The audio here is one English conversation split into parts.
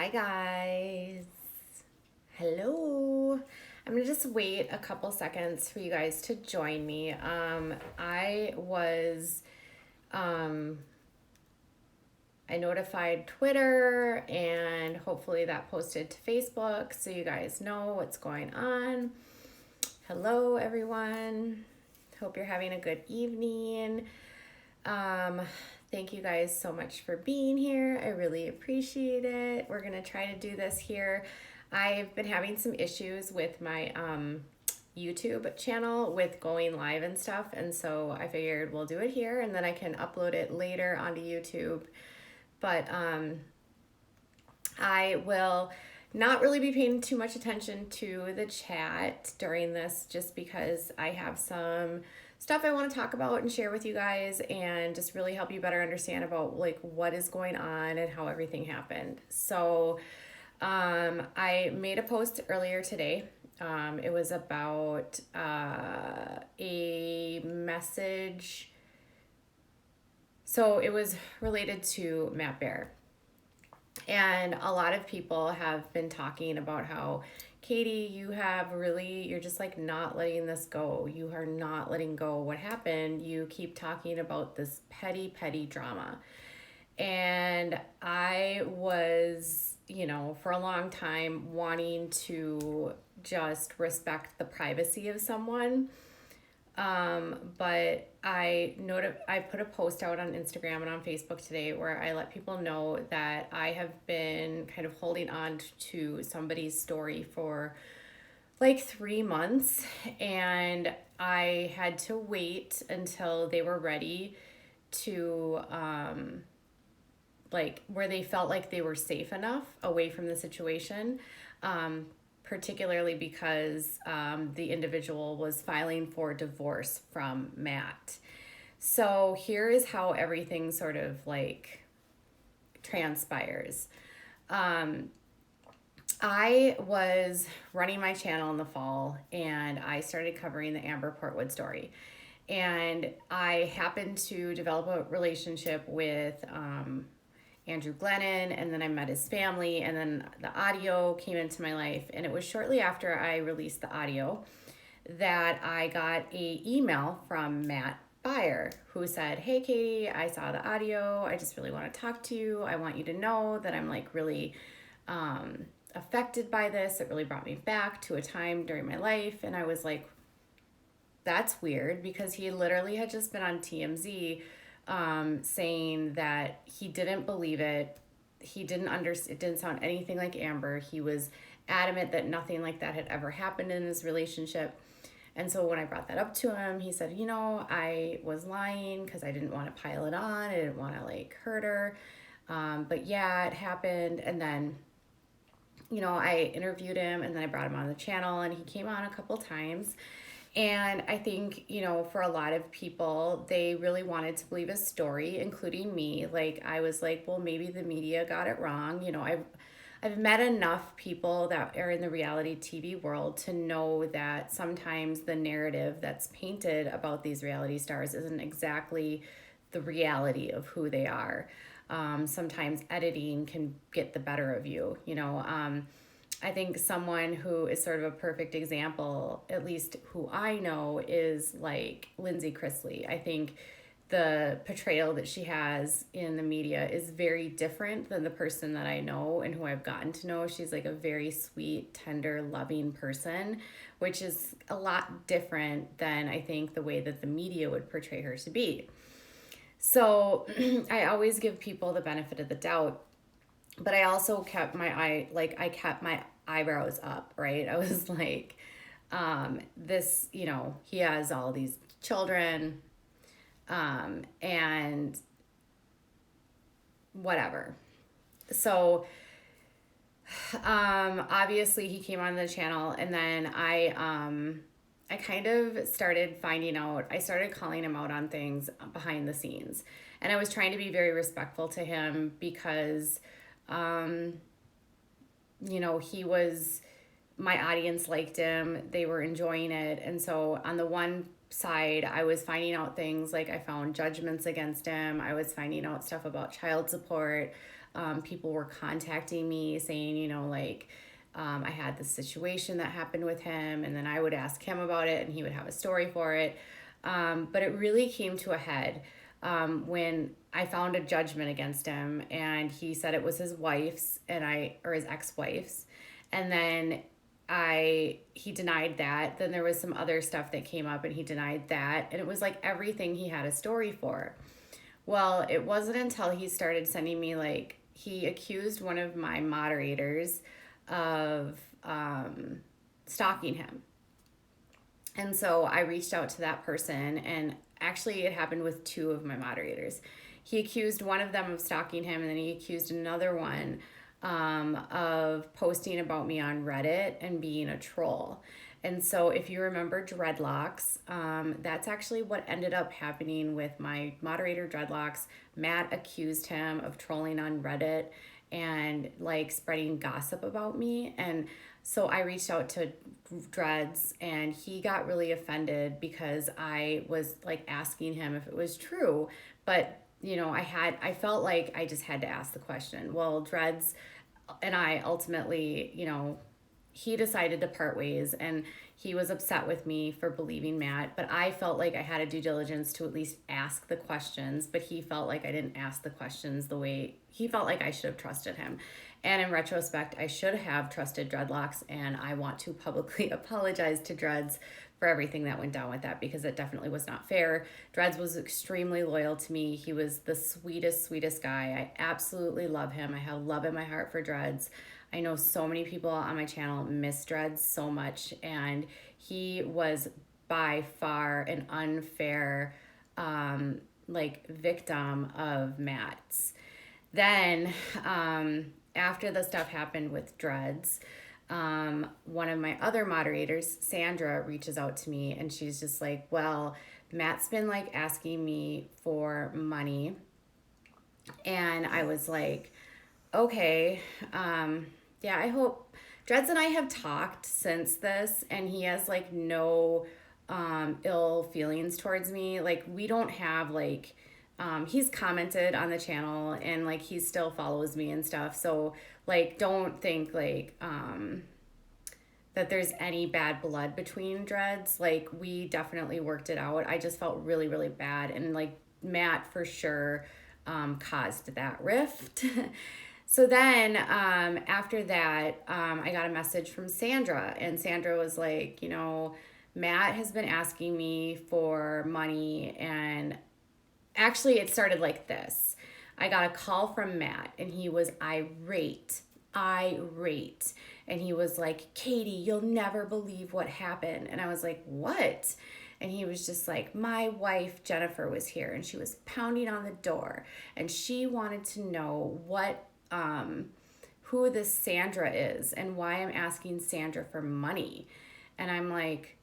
Hi guys. Hello. I'm gonna just wait a couple seconds for you guys to join me. Um I notified Twitter and hopefully that posted to Facebook so you guys know what's going on. Hello everyone. Hope you're having a good evening. Um, Thank you guys so much for being here. I really appreciate it. We're going to try to do this here. I've been having some issues with my YouTube channel with going live and stuff. And so I figured we'll do it here and then I can upload it later onto YouTube. But I will not really be paying too much attention to the chat during this just because I have some stuff I want to talk about and share with you guys and just really help you better understand about like what is going on and how everything happened. So I made a post earlier today. It was about a message. So it was related to Matt Baier. And a lot of people have been talking about how, Katie, you're just like not letting this go. You are not letting go. What happened? You keep talking about this petty drama. And I was, for a long time wanting to just respect the privacy of someone. But I put a post out on Instagram and on Facebook today where I let people know that I have been kind of holding on to somebody's story for like 3 months, and I had to wait until they were ready to like where they felt like they were safe enough away from the situation. Particularly because the individual was filing for divorce from Matt. So here is how everything sort of like transpires. I was running my channel in the fall and I started covering the Amber Portwood story. And I happened to develop a relationship with Andrew Glennon, and then I met his family, and then the audio came into my life. And it was shortly after I released the audio that I got a email from Matt Baier, who said, "Hey Katie, I saw the audio. I just really want to talk to you. I want you to know that I'm like really affected by this. It really brought me back to a time during my life." And I was like, that's weird, because he literally had just been on TMZ saying that he didn't believe it. He didn't understand. It didn't sound anything like Amber. He was adamant that nothing like that had ever happened in his relationship. And so when I brought that up to him, he said, I was lying because I didn't want to pile it on. I didn't want to like hurt her. But yeah, it happened. And then, I interviewed him and then I brought him on the channel and he came on a couple times. And I think, for a lot of people, they really wanted to believe his story, including me. Like, I was like, well, maybe the media got it wrong. I've met enough people that are in the reality TV world to know that sometimes the narrative that's painted about these reality stars isn't exactly the reality of who they are. Sometimes editing can get the better of you, I think someone who is sort of a perfect example, at least who I know, is like Lindsay Chrisley. I think the portrayal that she has in the media is very different than the person that I know and who I've gotten to know. She's like a very sweet, tender, loving person, which is a lot different than I think the way that the media would portray her to be. So I always give people the benefit of the doubt. But I also kept I kept my eyebrows up, right? I was like, he has all these children, and whatever. So, obviously he came on the channel, and then I kind of started finding out, I started calling him out on things behind the scenes. And I was trying to be very respectful to him because my audience liked him, they were enjoying it. And so on the one side, I was finding out things like I found judgments against him. I was finding out stuff about child support. People were contacting me saying, I had this situation that happened with him, and then I would ask him about it, and he would have a story for it. But it really came to a head when I found a judgment against him, and he said it was his wife's or his ex-wife's, and then he denied that. Then there was some other stuff that came up, and he denied that, and it was like everything he had a story for. Well, it wasn't until he started sending me, like, he accused one of my moderators of stalking him. And so I reached out to that person, and actually it happened with two of my moderators. He accused one of them of stalking him, and then he accused another one of posting about me on Reddit and being a troll. And so if you remember dreadlocks, that's actually what ended up happening with my moderator dreadlocks. Matt accused him of trolling on Reddit and like spreading gossip about me. And so I reached out to Dreads, and he got really offended because I was like asking him if it was true. But I felt like I just had to ask the question. Well, Dreads and I ultimately, he decided to part ways, and he was upset with me for believing Matt, but I felt like I had a due diligence to at least ask the questions, but he felt like I didn't ask the questions the way he felt like I should have trusted him. And in retrospect, I should have trusted Dreadlocks, and I want to publicly apologize to Dreads for everything that went down with that, because it definitely was not fair. Dreads was extremely loyal to me. He was the sweetest guy. I absolutely love him. I have love in my heart for Dreads. I know so many people on my channel miss Dreads so much, and he was by far an unfair victim of Matt's. Then after the stuff happened with Dreads, one of my other moderators, Sandra, reaches out to me, and she's just like, well, Matt's been like asking me for money. And I was like, okay, yeah, I hope. Dreads and I have talked since this, and he has like no ill feelings towards me. Like, we don't have like, he's commented on the channel, and like he still follows me and stuff. So like, don't think like that there's any bad blood between Dreads. Like, we definitely worked it out. I just felt really bad, and like Matt for sure caused that rift. So then after that, I got a message from Sandra, and Sandra was like, Matt has been asking me for money. And actually it started like this. I got a call from Matt, and he was irate. And he was like, Katie, you'll never believe what happened. And I was like, what? And he was just like, my wife, Jennifer, was here, and she was pounding on the door, and she wanted to know who this Sandra is and why I'm asking Sandra for money. And I'm like,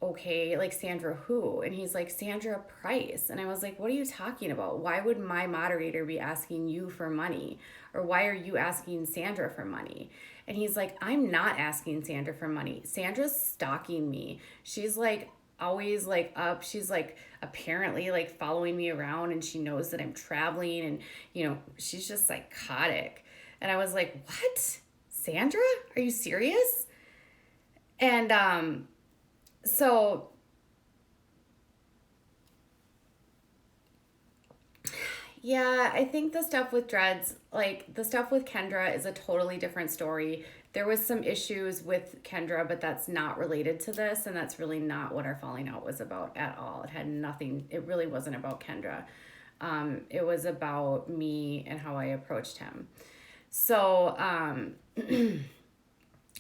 okay, like Sandra who? And he's like, Sandra Price. And I was like, what are you talking about? Why would my moderator be asking you for money? Or why are you asking Sandra for money? And he's like, I'm not asking Sandra for money. Sandra's stalking me. She's like always like up. She's like apparently like following me around, and she knows that I'm traveling, and she's just psychotic. And I was like, what? Sandra? Are you serious? And so yeah, I think the stuff with Dreads, like the stuff with Kendra, is a totally different story. There was some issues with Kendra, but that's not related to this, and that's really not what our falling out was about at all. It had nothing, it really wasn't about Kendra. It was about me and how I approached him. So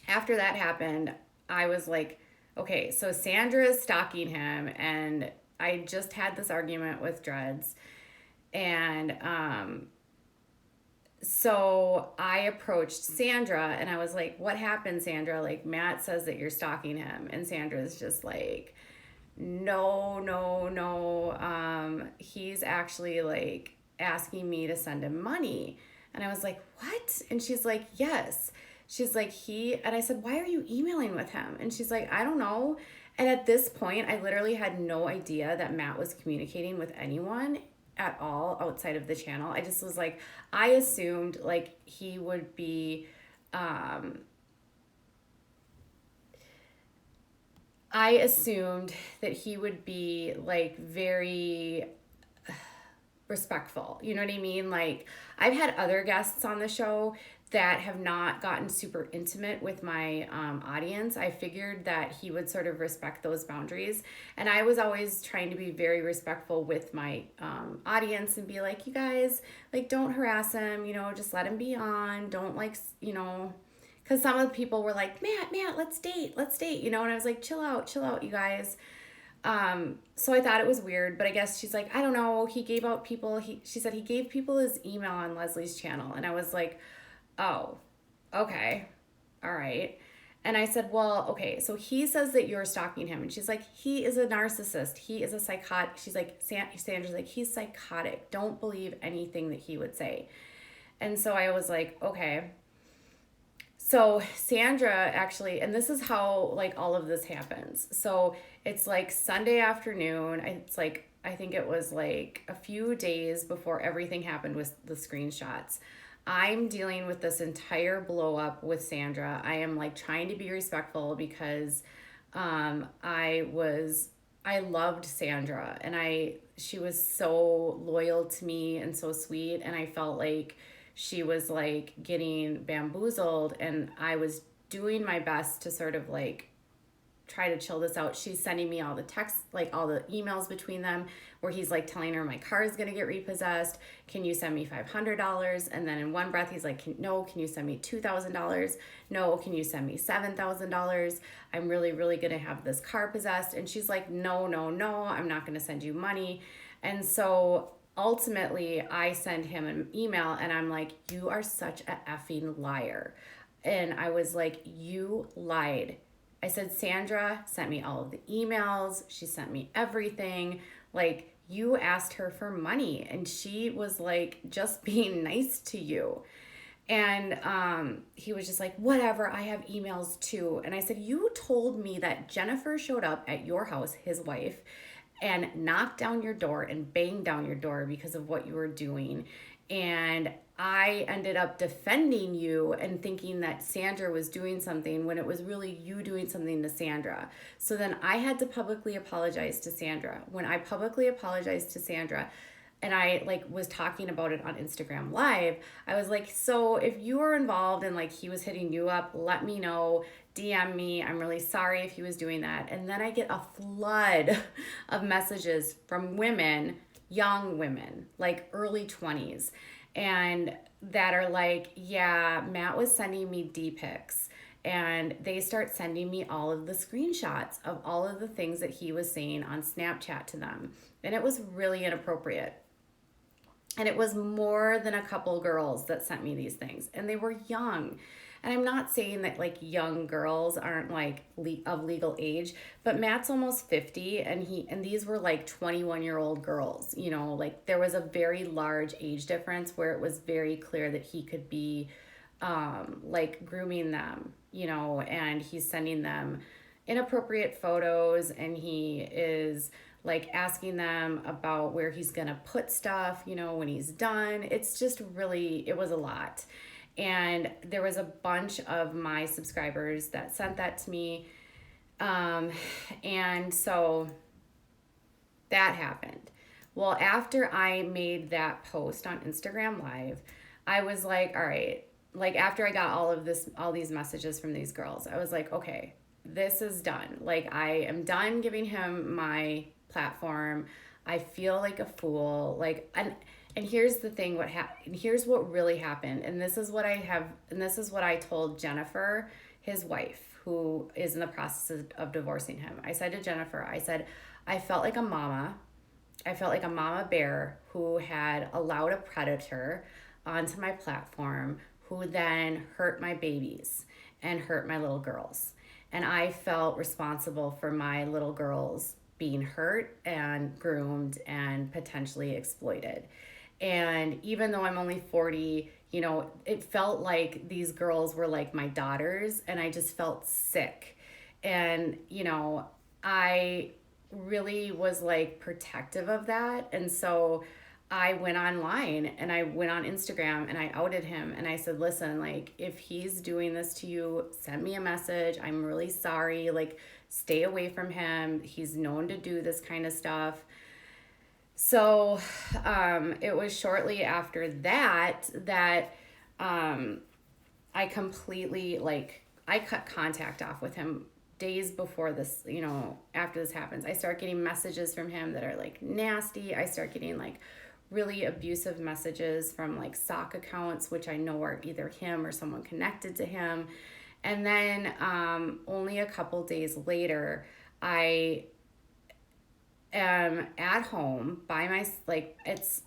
after that happened, I was like, okay, so Sandra is stalking him, and I just had this argument with Dreads. And so I approached Sandra, and I was like, what happened, Sandra? Like, Matt says that you're stalking him. And Sandra's just like, no. He's actually like asking me to send him money. And I was like, what? And she's like, yes. She's like, and I said, why are you emailing with him? And she's like, I don't know. And at this point, I literally had no idea that Matt was communicating with anyone. at all outside of the channel. I just was like, I assumed like he would be, I assumed that he would be like very respectful. You know what I mean? Like, I've had other guests on the show that have not gotten super intimate with my audience. I figured that he would sort of respect those boundaries. And I was always trying to be very respectful with my audience and be like, you guys, like, don't harass him, you know, just let him be on. Don't, like, you know, because some of the people were like, Matt, let's date, you know, and I was like, chill out, you guys. So I thought it was weird, but I guess she's like, I don't know. He gave out people, she said he gave people his email on Leslie's channel. And I was like, oh, okay. All right. And I said, well, okay. So he says that you're stalking him. And she's like, he is a narcissist. He is a psychotic. She's like, Sandra's like, he's psychotic. Don't believe anything that he would say. And so I was like, okay. So Sandra actually, and this is how like all of this happens. So it's like Sunday afternoon. It's like, I think it was like a few days before everything happened with the screenshots. I'm dealing with this entire blow up with Sandra. I am like trying to be respectful because I loved Sandra, and she was so loyal to me and so sweet, and I felt like she was like getting bamboozled, and I was doing my best to sort of like try to chill this out. She's sending me all the texts, like all the emails between them where he's like telling her my car is going to get repossessed. Can you send me $500? And then in one breath, he's like, no, can you send me $2,000? No, can you send me $7,000? I'm really, really going to have this car possessed. And she's like, no, I'm not going to send you money. And so ultimately I send him an email and I'm like, you are such a effing liar. And I was like, you lied. I said, Sandra sent me all of the emails. She sent me everything. Like, you asked her for money and she was like just being nice to you. And he was just like, whatever, I have emails too. And I said, you told me that Jennifer showed up at your house, his wife, and knocked down your door and banged down your door because of what you were doing. And I ended up defending you and thinking that Sandra was doing something when it was really you doing something to Sandra. So then I had to publicly apologize to Sandra. When I publicly apologized to Sandra, and I like was talking about it on Instagram Live, I was like, so if you were involved and like he was hitting you up, let me know, DM me. I'm really sorry if he was doing that. And then I get a flood of messages from women, young women, like early 20s, and that are like, yeah, Matt was sending me D-pics. And they start sending me all of the screenshots of all of the things that he was saying on Snapchat to them. And it was really inappropriate. And it was more than a couple girls that sent me these things. And they were young. And I'm not saying that like young girls aren't like of legal age, but Matt's almost 50 and these were like 21-year-old girls, you know, like there was a very large age difference where it was very clear that he could be like grooming them, you know, and he's sending them inappropriate photos and he is like asking them about where he's gonna put stuff, you know, when he's done. It's just really, it was a lot. And there was a bunch of my subscribers that sent that to me. And so that happened. Well, after I made that post on Instagram Live, I was like, all right, like after I got all these messages from these girls, I was like, okay, this is done. Like I am done giving him my platform. I feel like a fool. Like, and here's the thing, here's what really happened. And this is what I told Jennifer, his wife, who is in the process of divorcing him. I said to Jennifer, I said, I felt like a mama. I felt like a mama bear who had allowed a predator onto my platform who then hurt my babies and hurt my little girls. And I felt responsible for my little girls being hurt and groomed and potentially exploited. And even though I'm only 40, you know, it felt like these girls were like my daughters and I just felt sick. And, you know, I really was like protective of that. And so I went online and I went on Instagram and I outed him and I said, listen, like, if he's doing this to you, send me a message. I'm really sorry. Like, stay away from him. He's known to do this kind of stuff. So it was shortly after that I completely, like, I cut contact off with him days before this, after this happens. I start getting messages from him that are like nasty. I start getting like really abusive messages from like sock accounts, which I know are either him or someone connected to him. And then only a couple days later, I am at home by my, like, it's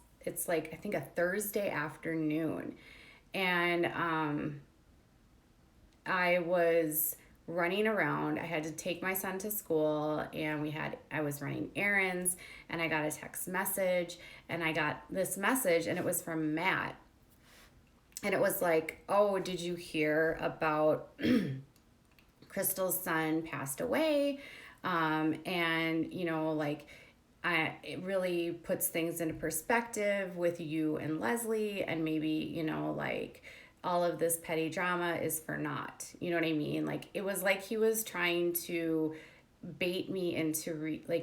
like, I think a Thursday afternoon. And I was running around. I had to take my son to school and I was running errands and I got a text message and I got this message and it was from Matt. And it was like, oh, did you hear about Crystal's son passed away? And like, it really puts things into perspective with you and Leslie, and maybe, like, all of this petty drama is for naught. You know what I mean? Like, it was like he was trying to bait me into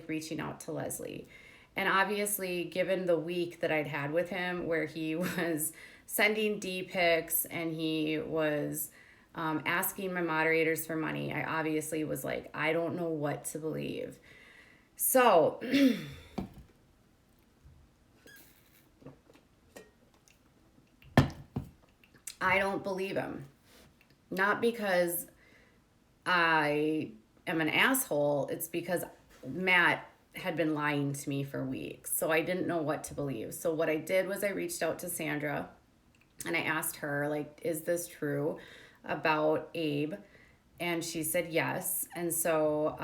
reaching out to Leslie. And obviously, given the week that I'd had with him where he was sending D pics and he was asking my moderators for money, I obviously was like, I don't know what to believe. So I don't believe him. Not because I am an asshole. It's because Matt had been lying to me for weeks. So I didn't know what to believe. So what I did was I reached out to Sandra and I asked her, like, is this true about Abe? And she said yes. And so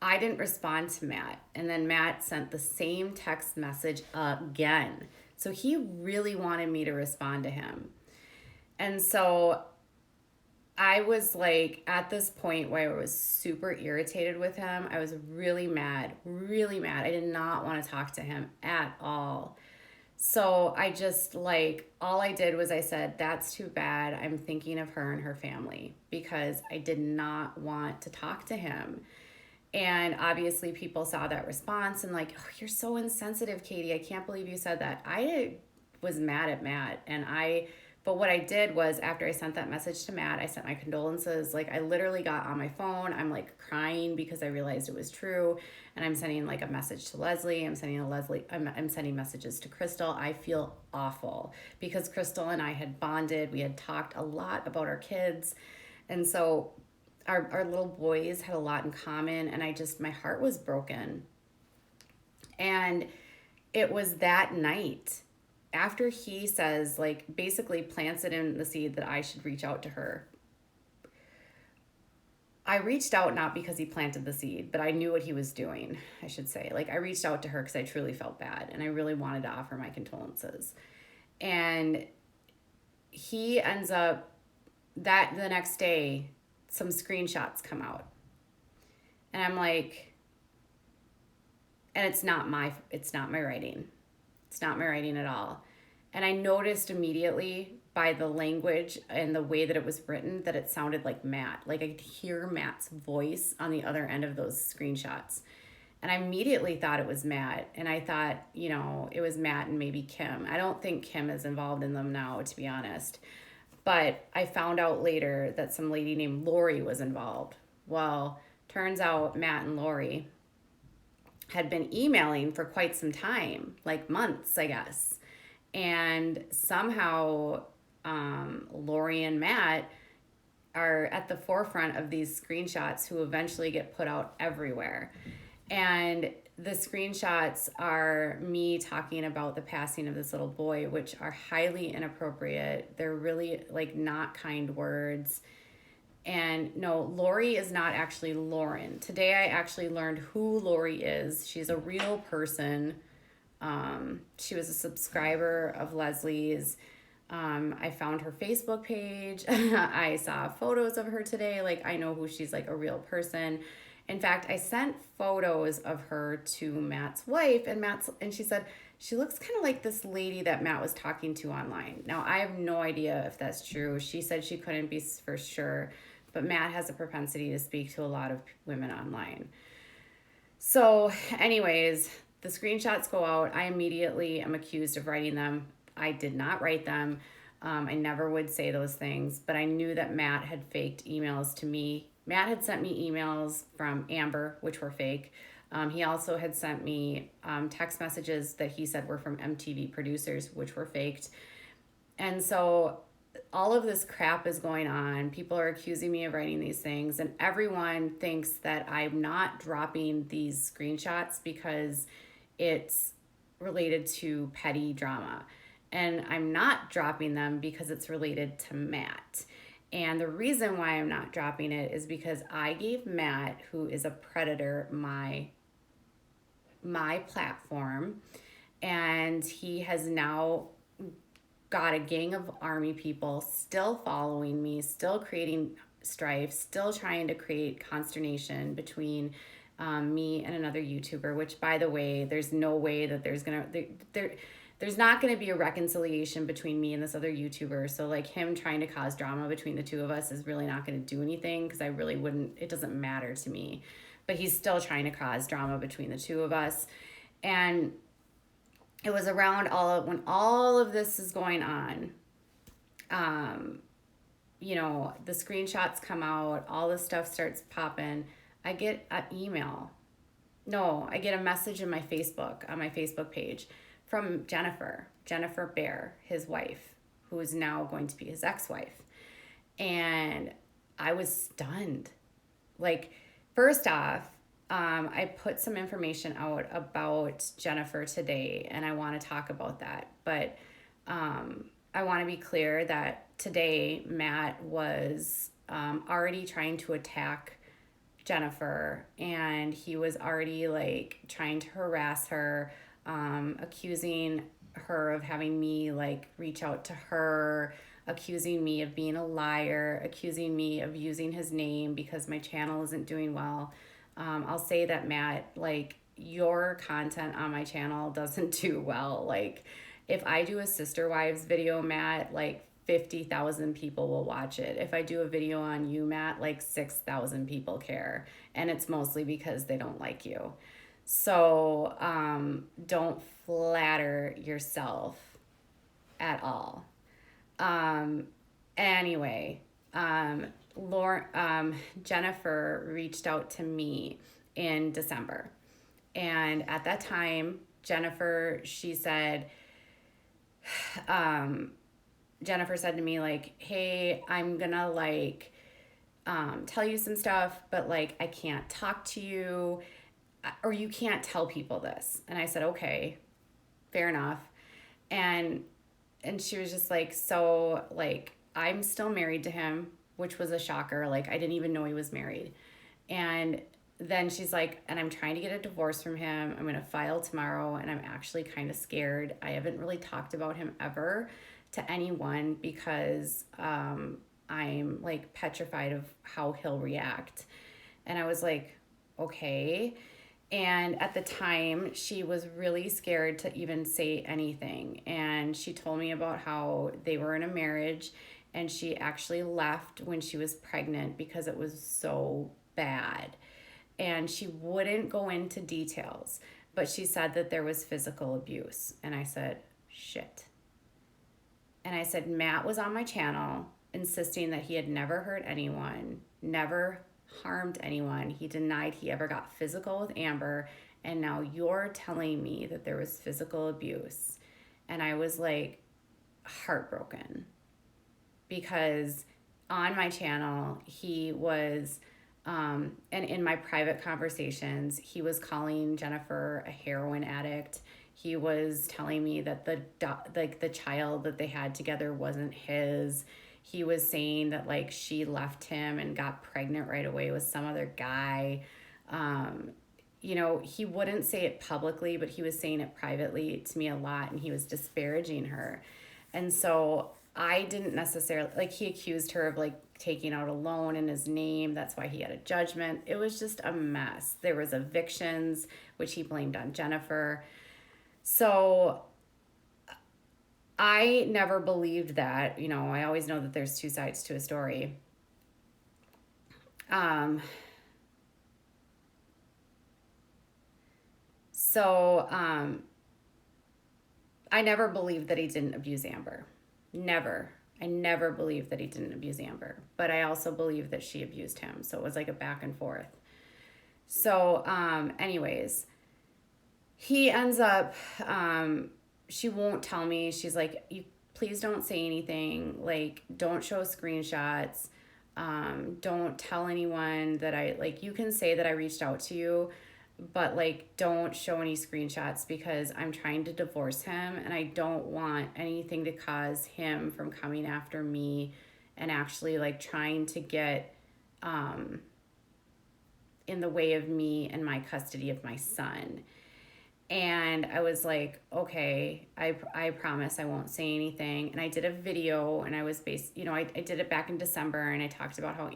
I didn't respond to Matt. And then Matt sent the same text message again. So he really wanted me to respond to him. And so I was like at this point where I was super irritated with him. I was really mad, really mad. I did not want to talk to him at all. So I just, like, all I did was I said, that's too bad. I'm thinking of her and her family, because I did not want to talk to him. And obviously people saw that response and like, oh, you're so insensitive, Katie. I can't believe you said that. I was mad at Matt. But what I did was, after I sent that message to Matt, I sent my condolences. Like, I literally got on my phone. I'm like crying because I realized it was true. And I'm sending like a message to Leslie. I'm sending messages to Crystal. I feel awful because Crystal and I had bonded. We had talked a lot about our kids. And so our little boys had a lot in common, and my heart was broken. And it was that night, after he says, like, basically plants it in the seed that I should reach out to her. I reached out not because he planted the seed, but I knew what he was doing, I should say. Like, I reached out to her because I truly felt bad, and I really wanted to offer my condolences. And he ends up, the next day, some screenshots come out. And I'm like, and it's not my writing. It's not my writing at all. And I noticed immediately by the language and the way that it was written that it sounded like Matt. Like, I could hear Matt's voice on the other end of those screenshots. And I immediately thought it was Matt. And I thought, it was Matt and maybe Kim. I don't think Kim is involved in them now, to be honest. But I found out later that some lady named Lori was involved. Well, turns out Matt and Lori had been emailing for quite some time, like months, I guess. And somehow Lori and Matt are at the forefront of these screenshots who eventually get put out everywhere. And the screenshots are me talking about the passing of this little boy, which are highly inappropriate. They're really, like, not kind words. And no, Lori is not actually Lauren. Today I actually learned who Lori is. She's a real person. She was a subscriber of Leslie's. I found her Facebook page. I saw photos of her today. Like, I know who she's, like, a real person. In fact, I sent photos of her to Matt's wife, and she said, she looks kind of like this lady that Matt was talking to online. Now, I have no idea if that's true. She said she couldn't be for sure, but Matt has a propensity to speak to a lot of women online. So, anyways, the screenshots go out. I immediately am accused of writing them. I did not write them. I never would say those things, but I knew that Matt had faked emails to me. Matt had sent me emails from Amber, which were fake. He also had sent me text messages that he said were from MTV producers, which were faked. And so all of this crap is going on. People are accusing me of writing these things, and everyone thinks that I'm not dropping these screenshots because it's related to petty drama. And I'm not dropping them because it's related to Matt. And the reason why I'm not dropping it is because I gave Matt, who is a predator, my platform, and he has now got a gang of army people still following me, still creating strife, still trying to create consternation between me and another YouTuber, which, by the way, there's no way that there's not going to be a reconciliation between me and this other YouTuber. So like him trying to cause drama between the two of us is really not going to do anything, because I really wouldn't, it doesn't matter to me. But he's still trying to cause drama between the two of us. And it was around when all of this is going on, the screenshots come out, all this stuff starts popping. I get an email. No, I get a message in my Facebook, on my Facebook page, from Jennifer Baier, his wife, who is now going to be his ex-wife. And I was stunned. Like, first off, I put some information out about Jennifer today, and I want to talk about that. But I want to be clear that today Matt was already trying to attack Jennifer, and he was already like trying to harass her, accusing her of having me like reach out to her, accusing me of being a liar, accusing me of using his name because my channel isn't doing well. I'll say that, Matt, like, your content on my channel doesn't do well. Like, if I do a Sister Wives video, Matt, like 50,000 people will watch it. If I do a video on you, Matt, like 6,000 people care. And it's mostly because they don't like you. So don't flatter yourself at all. Anyway, Jennifer reached out to me in December. And at that time, Jennifer said to me, like, hey, I'm gonna like tell you some stuff, but like I can't talk to you, or you can't tell people this. And I said, okay, fair enough. And she was just like, so like I'm still married to him, which was a shocker. Like, I didn't even know he was married. And then she's like, and I'm trying to get a divorce from him. I'm going to file tomorrow, and I'm actually kind of scared. I haven't really talked about him ever to anyone because I'm like petrified of how he'll react. And I was like, okay. And at the time, she was really scared to even say anything. And she told me about how they were in a marriage, and she actually left when she was pregnant because it was so bad. And she wouldn't go into details, but she said that there was physical abuse. And I said, shit. And I said, Matt was on my channel insisting that he had never hurt anyone, never harmed anyone. He denied he ever got physical with Amber. And now you're telling me that there was physical abuse. And I was like heartbroken, because on my channel, he was, and in my private conversations, he was calling Jennifer a heroin addict. He was telling me that the child that they had together wasn't his. He was saying that like she left him and got pregnant right away with some other guy. He wouldn't say it publicly, but he was saying it privately to me a lot, and he was disparaging her. And so I didn't necessarily, like, he accused her of like taking out a loan in his name. That's why he had a judgment. It was just a mess. There was evictions, which he blamed on Jennifer. So I never believed that. I always know that there's two sides to a story. Um, so I never believed that he didn't abuse Amber. Never. I never believed that he didn't abuse Amber. But I also believed that she abused him. So it was like a back and forth. So, anyways, he ends up, she won't tell me. She's like, you please don't say anything. Like, don't show screenshots. Don't tell anyone that you can say that I reached out to you, but like, don't show any screenshots because I'm trying to divorce him and I don't want anything to cause him from coming after me and actually like trying to get, in the way of me and my custody of my son. And I was like, okay, I promise I won't say anything. And I did a video and I was I did it back in December and I talked about how,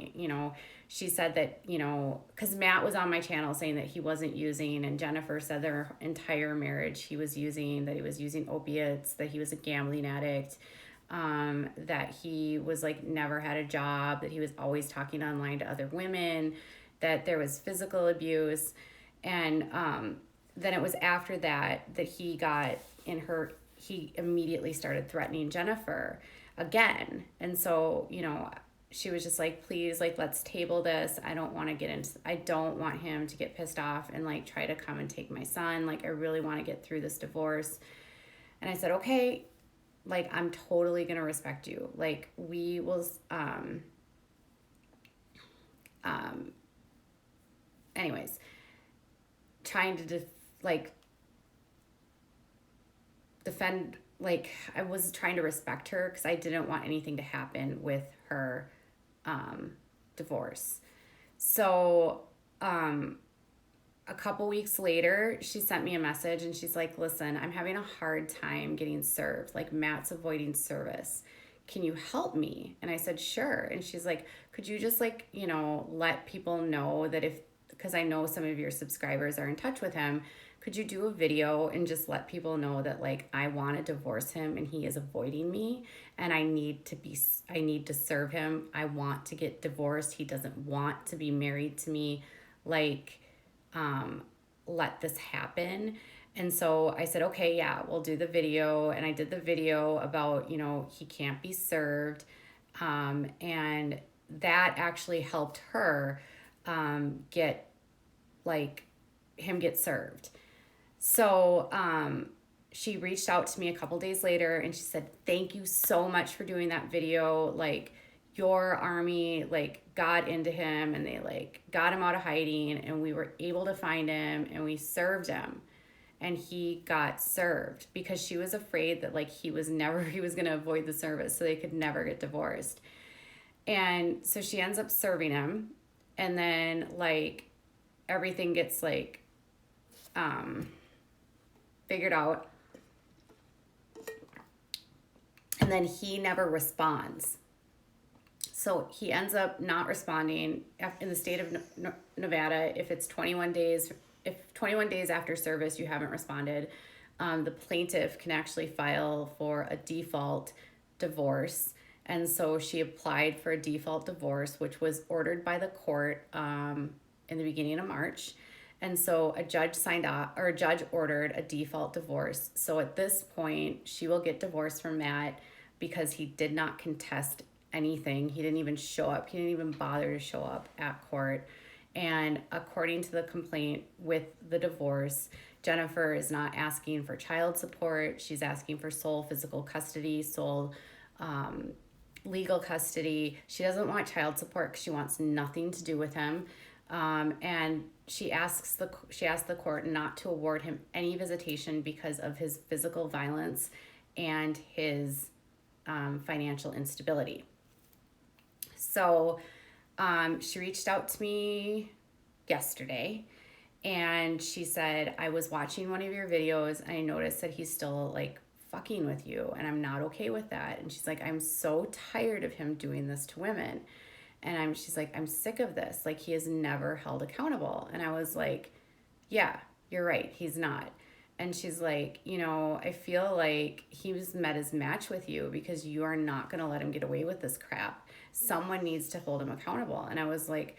she said that, because Matt was on my channel saying that he wasn't using, and Jennifer said their entire marriage he was using, that he was using opiates, that he was a gambling addict, that he was like never had a job, that he was always talking online to other women, that there was physical abuse. And, then it was after that he immediately started threatening Jennifer again. And so, she was just like, please, like, let's table this. I don't want him to get pissed off and like try to come and take my son. Like, I really want to get through this divorce. And I said, okay, like, I'm totally going to respect you. Like, we will, anyways, trying to defend, like, I was trying to respect her because I didn't want anything to happen with her divorce. So a couple weeks later, she sent me a message and she's like, listen, I'm having a hard time getting served. Like, Matt's avoiding service. Can you help me? And I said, sure. And she's like, could you just like, let people know that because I know some of your subscribers are in touch with him, could you do a video and just let people know that like I want to divorce him and he is avoiding me and I need to serve him. I want to get divorced. He doesn't want to be married to me. Like, let this happen. And so I said, okay, yeah, we'll do the video. And I did the video about, he can't be served. And that actually helped her get served. So she reached out to me a couple days later and she said, thank you so much for doing that video. Like, your army like got into him and they like got him out of hiding and we were able to find him and we served him and he got served, because she was afraid that like he was going to avoid the service so they could never get divorced. And so she ends up serving him, and then like everything gets like figured out, and then he never responds. So he ends up not responding in the state of Nevada. If 21 days after service you haven't responded, the plaintiff can actually file for a default divorce. And so she applied for a default divorce, which was ordered by the court in the beginning of March. And so a judge ordered a default divorce. So at this point, she will get divorced from Matt because he did not contest anything. He didn't even show up. He didn't even bother to show up at court. And according to the complaint with the divorce, Jennifer is not asking for child support. She's asking for sole physical custody, sole legal custody. She doesn't want child support because she wants nothing to do with him. And she asked the court not to award him any visitation because of his physical violence and his financial instability. So she reached out to me yesterday and she said, I was watching one of your videos and I noticed that he's still like fucking with you and I'm not okay with that. And she's like, I'm so tired of him doing this to women. And she's like, I'm sick of this. Like, he is never held accountable. And I was like, yeah, you're right. He's not. And she's like, you know, I feel like he was met his match with you because you are not going to let him get away with this crap. Someone needs to hold him accountable. And I was like,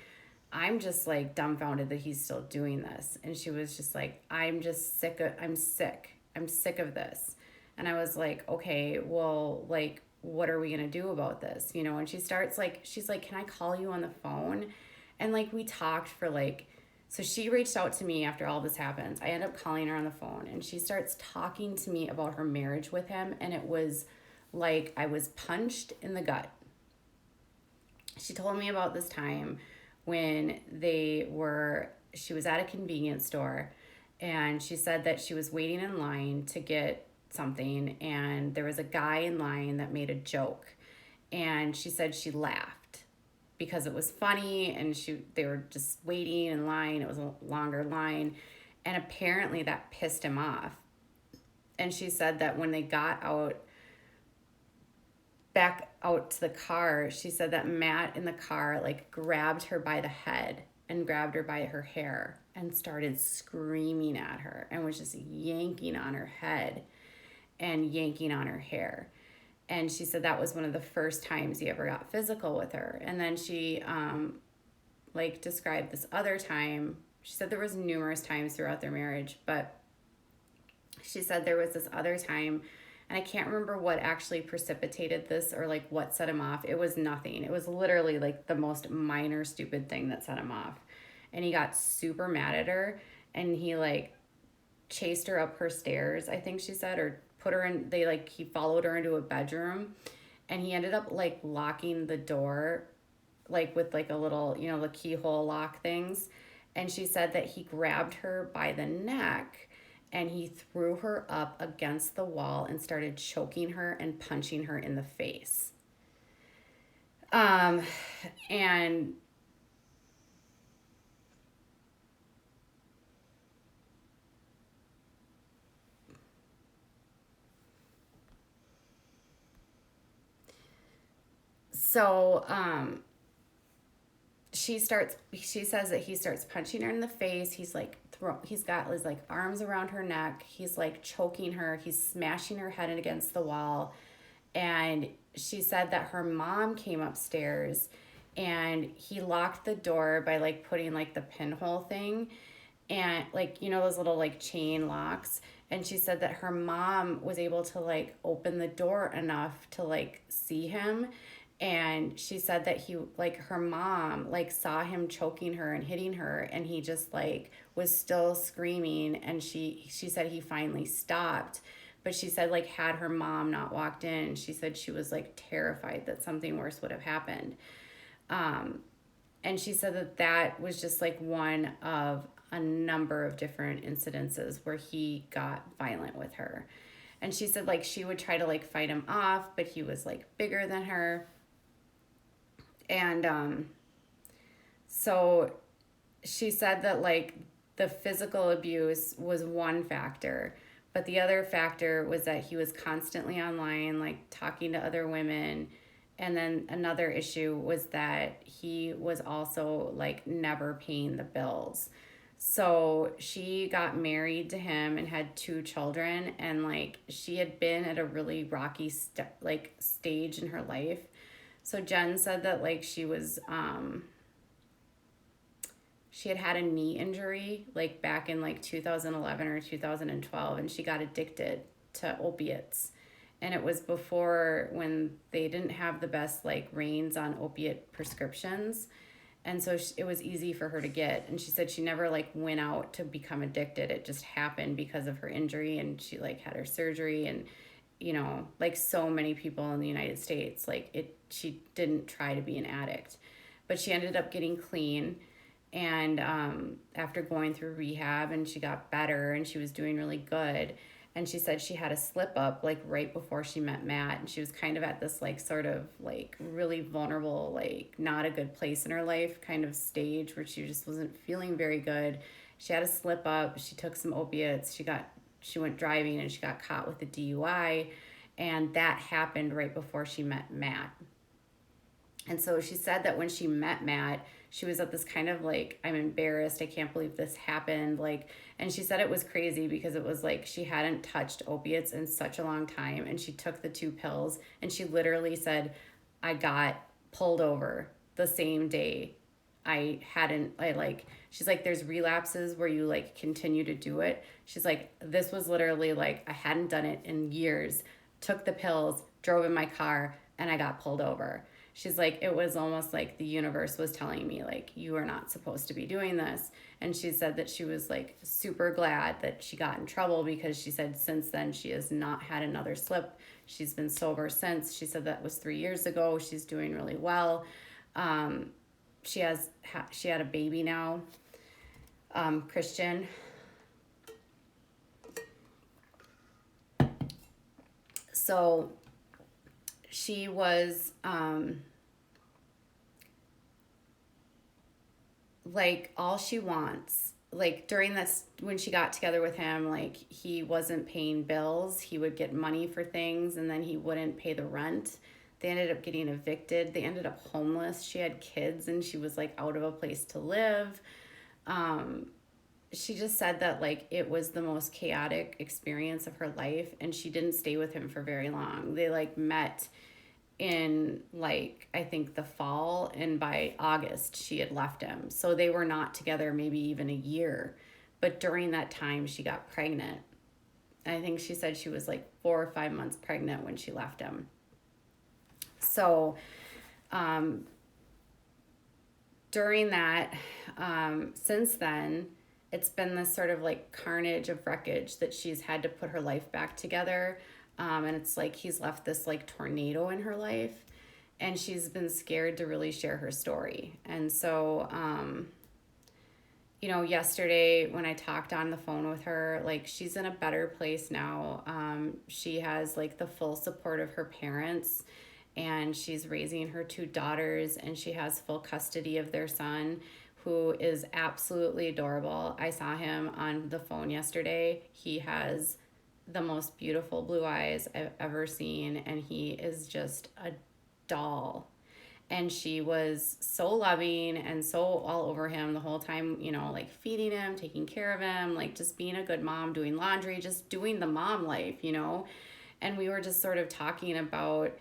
I'm just like dumbfounded that he's still doing this. And she was just like, I'm sick of this. And I was like, okay, well, like, what are we going to do about this? You know, and she's like, can I call you on the phone? And like, we talked for like, so she reached out to me after all this happens. I end up calling her on the phone and she starts talking to me about her marriage with him. And it was like I was punched in the gut. She told me about this time when she was at a convenience store and she said that she was waiting in line to get something and there was a guy in line that made a joke. And she said she laughed because it was funny and they were just waiting in line. It was a longer line. And apparently that pissed him off. And she said that when they got back out to the car, she said that Matt in the car like grabbed her by the head and grabbed her by her hair and started screaming at her and was just yanking on her head and yanking on her hair. And she said that was one of the first times he ever got physical with her. And then she like described this other time. She said there was numerous times throughout their marriage, but she said there was this other time, and I can't remember what actually precipitated this or like what set him off. It was nothing. It was literally like the most minor stupid thing that set him off. And he got super mad at her and he like chased her up her stairs, I think she said, or put her in, he followed her into a bedroom and he ended up like locking the door, like with like a little, you know, the keyhole lock things. And she said that he grabbed her by the neck and he threw her up against the wall and started choking her and punching her in the face. And so, she says that he starts punching her in the face. He's got his like arms around her neck. He's like choking her. He's smashing her head against the wall. And she said that her mom came upstairs and he locked the door by like putting like the pinhole thing and like, you know, those little like chain locks. And she said that her mom was able to like open the door enough to like see him. And she said that her mom like saw him choking her and hitting her and he just like was still screaming. And she said he finally stopped. But she said like had her mom not walked in, she said she was like terrified that something worse would have happened. And she said that was just like one of a number of different incidences where he got violent with her. And she said like she would try to like fight him off, but he was like bigger than her. And so she said that like the physical abuse was one factor, but the other factor was that he was constantly online, like talking to other women. And then another issue was that he was also like never paying the bills. So she got married to him and had 2 children, and like she had been at a really rocky stage in her life. So Jen said that like she had a knee injury like back in like 2011 or 2012, and she got addicted to opiates. And it was before when they didn't have the best like reins on opiate prescriptions. And so it was easy for her to get. And she said she never like went out to become addicted. It just happened because of her injury, and she like had her surgery. And you know, like so many people in the United States, she didn't try to be an addict, but she ended up getting clean. And after going through rehab, and she got better and she was doing really good. And she said she had a slip up like right before she met Matt, and she was kind of at this like sort of like really vulnerable, like not a good place in her life kind of stage where she just wasn't feeling very good. She had a slip up, she took some opiates, she went driving and she got caught with a DUI, and that happened right before she met Matt. And so she said that when she met Matt, she was at this kind of like, I'm embarrassed. I can't believe this happened. Like, and she said it was crazy because it was like she hadn't touched opiates in such a long time. And she took the 2 pills and she literally said, I got pulled over the same day. She's like, there's relapses where you like continue to do it. She's like, this was literally like, I hadn't done it in years, took the pills, drove in my car, and I got pulled over. She's like, it was almost like the universe was telling me, like, you are not supposed to be doing this. And she said that she was like super glad that she got in trouble because she said since then she has not had another slip. She's been sober since. She said that was 3 years ago. She's doing really well. She had a baby now, Christian. So she was like all she wants, like during this, when she got together with him, like he wasn't paying bills, he would get money for things and then he wouldn't pay the rent. They ended up getting evicted, they ended up homeless, she had kids and she was like out of a place to live. She just said that like it was the most chaotic experience of her life and she didn't stay with him for very long. They like met in like I think the fall, and by August she had left him. So they were not together maybe even a year. But during that time she got pregnant. And I think she said she was like 4 or 5 months pregnant when she left him. So during that, since then, it's been this sort of like carnage of wreckage that she's had to put her life back together. And it's like he's left this like tornado in her life and she's been scared to really share her story. And so, yesterday when I talked on the phone with her, like she's in a better place now. She has like the full support of her parents and she's raising her 2 daughters and she has full custody of their son, who is absolutely adorable. I saw him on the phone yesterday. He has the most beautiful blue eyes I've ever seen, and he is just a doll. And she was so loving and so all over him the whole time, like feeding him, taking care of him, like just being a good mom, doing laundry, just doing the mom life. And we were just sort of talking about,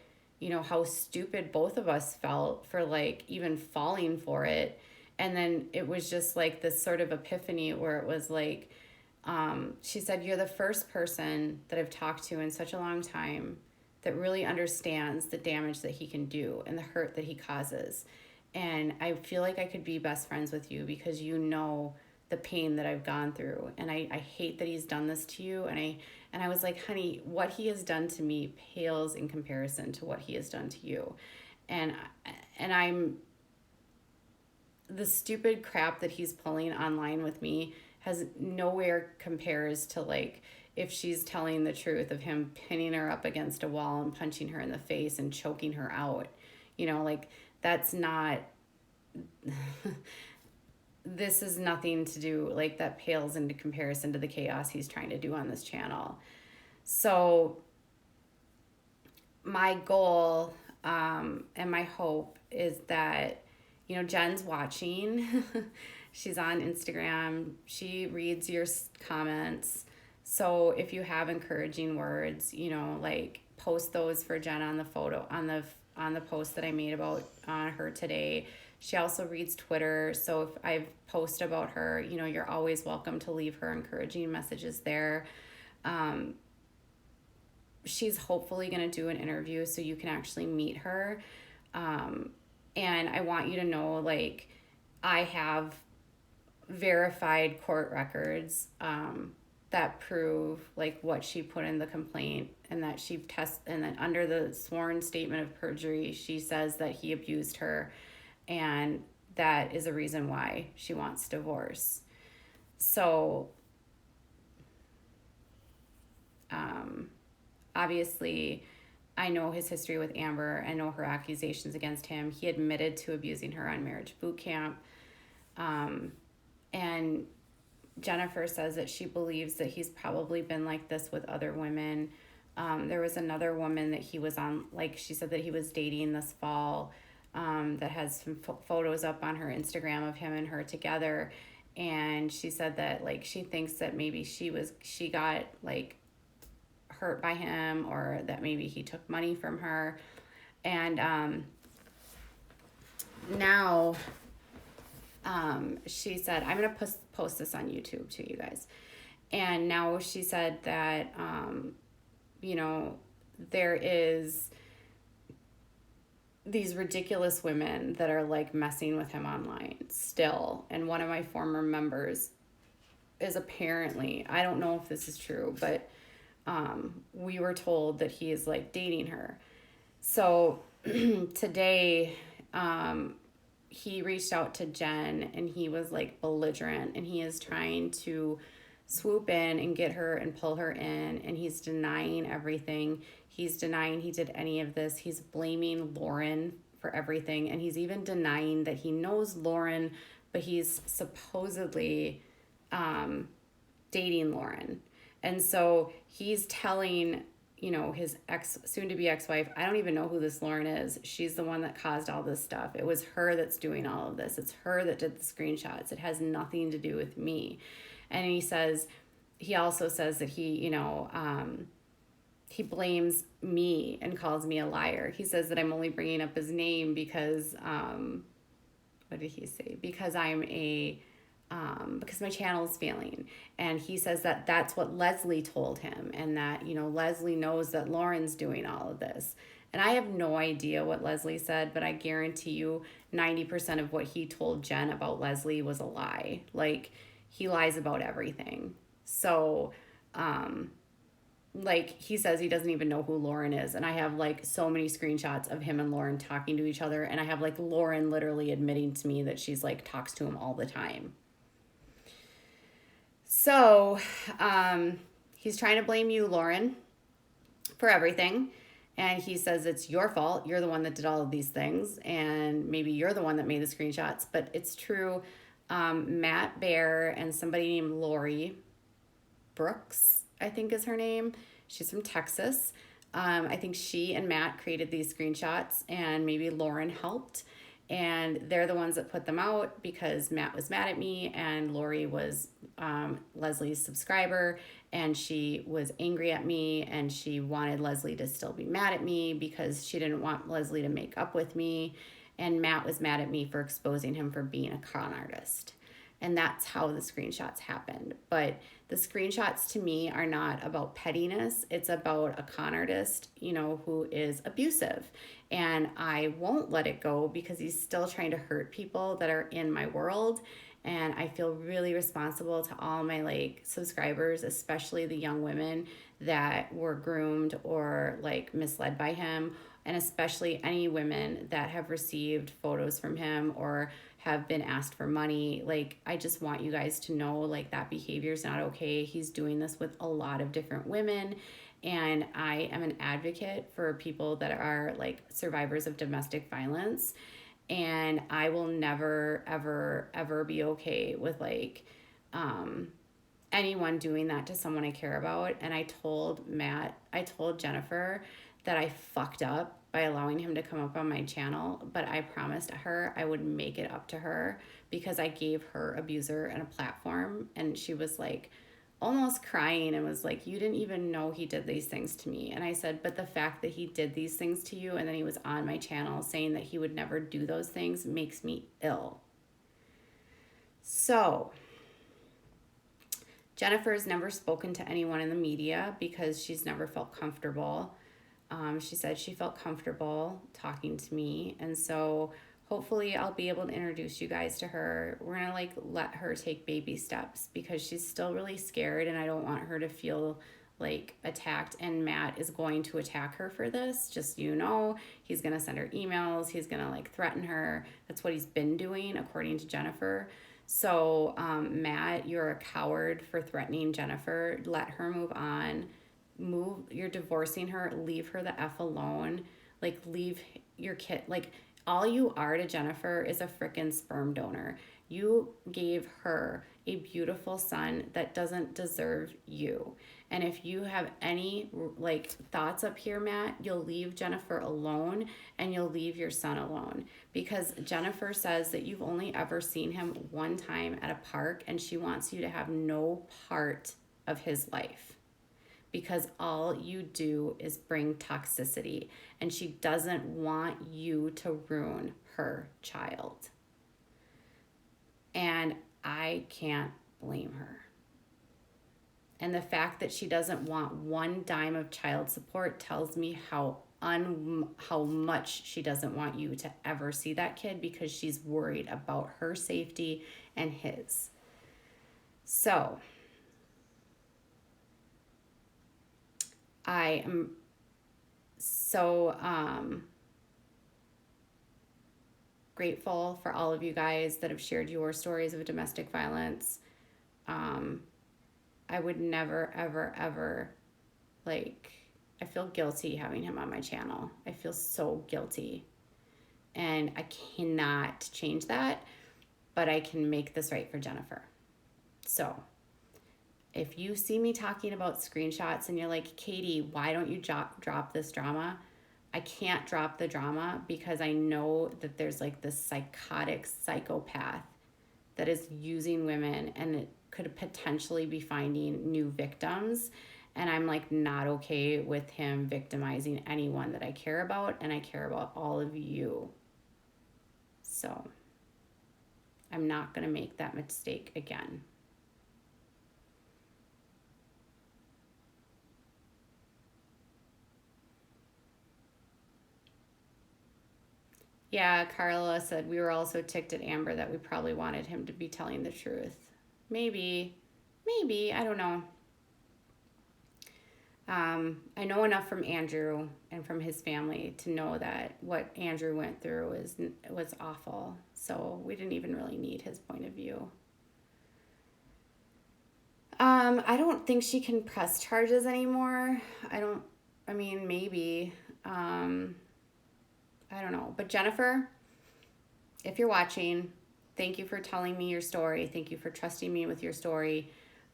how stupid both of us felt for like even falling for it. And then it was just like this sort of epiphany where it was like, she said, you're the first person that I've talked to in such a long time that really understands the damage that he can do and the hurt that he causes. And I feel like I could be best friends with you because you know the pain that I've gone through. And I hate that he's done this to you. And I was like, honey, what he has done to me pales in comparison to what he has done to you. And I'm, the stupid crap that he's pulling online with me has nowhere compares to like if she's telling the truth of him pinning her up against a wall and punching her in the face and choking her out. Like that's not this is nothing to do, like that pales into comparison to the chaos he's trying to do on this channel. So my goal and my hope is that Jen's watching. She's on Instagram. She reads your comments. So if you have encouraging words, like post those for Jen on the photo, on the post that I made about her today. She also reads Twitter. So if I post about her, you're always welcome to leave her encouraging messages there. She's hopefully going to do an interview so you can actually meet her. And I want you to know, like, I have verified court records that prove like what she put in the complaint, and that and then under the sworn statement of perjury, she says that he abused her, and that is a reason why she wants divorce. So obviously I know his history with Amber. I know her accusations against him. He admitted to abusing her on marriage boot camp. And Jennifer says that she believes that he's probably been like this with other women. There was another woman that he was on, like she said that he was dating this fall. that has some photos up on her Instagram of him and her together. And she said that like she thinks that maybe she got like hurt by him, or that maybe he took money from her. And now she said, I'm going to post this on YouTube to you guys. And now she said that, you know, there is these ridiculous women that are like messing with him online still. And one of my former members is apparently, I don't know if this is true, but we were told that he is like dating her. So today, he reached out to Jen and he was like belligerent, and he is trying to swoop in and get her and pull her in, and he's denying everything. He's denying he did any of this. He's blaming Lauren for everything, and he's even denying that he knows Lauren, but he's supposedly dating Lauren. And so he's telling, you know, his soon-to-be ex-wife, I don't even know who this Lauren is. She's the one that caused all this stuff. It was her that's doing all of this. It's her that did the screenshots. It has nothing to do with me. And he also says that he, you know, he blames me and calls me a liar. He says that I'm only bringing up his name because, what did he say? Because because my channel is failing. And he says that that's what Leslie told him, and that, you know, Leslie knows that Lauren's doing all of this. And I have no idea what Leslie said, but I guarantee you 90% of what he told Jen about Leslie was a lie. Like, he lies about everything. So, like, he says he doesn't even know who Lauren is. And I have like so many screenshots of him and Lauren talking to each other. And I have like Lauren literally admitting to me that she's like talks to him all the time. So he's trying to blame you, Lauren, for everything. And he says it's your fault. You're the one that did all of these things. And maybe you're the one that made the screenshots. But it's true. Matt Baier and somebody named Lori Brooks, I think is her name. She's from Texas. I think she and Matt created these screenshots, and maybe Lauren helped. And they're the ones that put them out because Matt was mad at me, and Lori was Leslie's subscriber, and she was angry at me, and she wanted Leslie to still be mad at me because she didn't want Leslie to make up with me. And Matt was mad at me for exposing him for being a con artist. And that's how the screenshots happened. But the screenshots to me are not about pettiness. It's about a con artist, you know, who is abusive. And I won't let it go because he's still trying to hurt people that are in my world. And I feel really responsible to all my like subscribers, especially the young women that were groomed or like misled by him, and especially any women that have received photos from him or have been asked for money. Like, I just want you guys to know, like, that behavior is not okay. He's doing this with a lot of different women. And I am an advocate for people that are like survivors of domestic violence. And I will never, ever, ever be okay with like anyone doing that to someone I care about. And I told Jennifer that I fucked up by allowing him to come up on my channel, but I promised her I would make it up to her because I gave her abuser and a platform. And she was like almost crying and was like, you didn't even know he did these things to me. And I said, but the fact that he did these things to you and then he was on my channel saying that he would never do those things makes me ill. So Jennifer has never spoken to anyone in the media because she's never felt comfortable. She said she felt comfortable talking to me. And so hopefully I'll be able to introduce you guys to her. We're going to like let her take baby steps because she's still really scared, and I don't want her to feel like attacked. And Matt is going to attack her for this. Just, you know, he's going to send her emails. He's going to like threaten her. That's what he's been doing, according to Jennifer. So Matt, you're a coward for threatening Jennifer. Let her move on. You're divorcing her. Leave her the F alone. Like, leave your kid. Like, all you are to Jennifer is a frickin' sperm donor. You gave her a beautiful son that doesn't deserve you. And if you have any like thoughts up here, Matt, you'll leave Jennifer alone and you'll leave your son alone, because Jennifer says that you've only ever seen him one time at a park and she wants you to have no part of his life, because all you do is bring toxicity and she doesn't want you to ruin her child. And I can't blame her. And the fact that she doesn't want one dime of child support tells me how much she doesn't want you to ever see that kid, because she's worried about her safety and his. So I am so grateful for all of you guys that have shared your stories of domestic violence. I would never, ever, ever, like, I feel guilty having him on my channel. I feel so guilty. And I cannot change that, but I can make this right for Jennifer. So if you see me talking about screenshots and you're like, Katie, why don't you drop this drama? I can't drop the drama because I know that there's like this psychotic psychopath that is using women and it could potentially be finding new victims. And I'm like not okay with him victimizing anyone that I care about, and I care about all of you. So I'm not going to make that mistake again. Yeah, Carla said we were also ticked at Amber that we probably wanted him to be telling the truth. Maybe, I don't know. I know enough from Andrew and from his family to know that what Andrew went through was awful. So we didn't even really need his point of view. I don't think she can press charges anymore. Maybe. I don't know. But Jennifer, if you're watching, thank you for telling me your story. Thank you for trusting me with your story.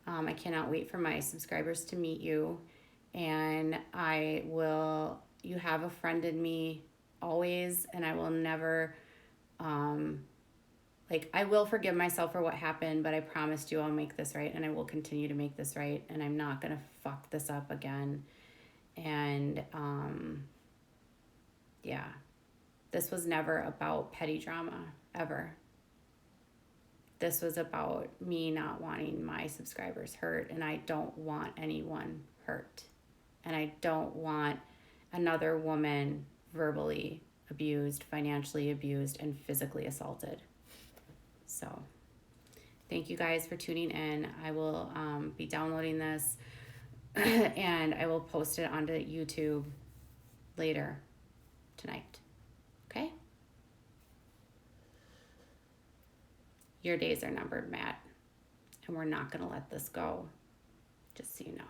I cannot wait for my subscribers to meet you. And you have a friend in me always, and I will never, I will forgive myself for what happened, but I promised you I'll make this right, and I will continue to make this right, and I'm not going to fuck this up again. And, yeah. This was never about petty drama, ever. This was about me not wanting my subscribers hurt, and I don't want anyone hurt. And I don't want another woman verbally abused, financially abused, and physically assaulted. So thank you guys for tuning in. I will be downloading this and I will post it onto YouTube later tonight. Okay? Your days are numbered, Matt. And we're not going to let this go. Just so you know.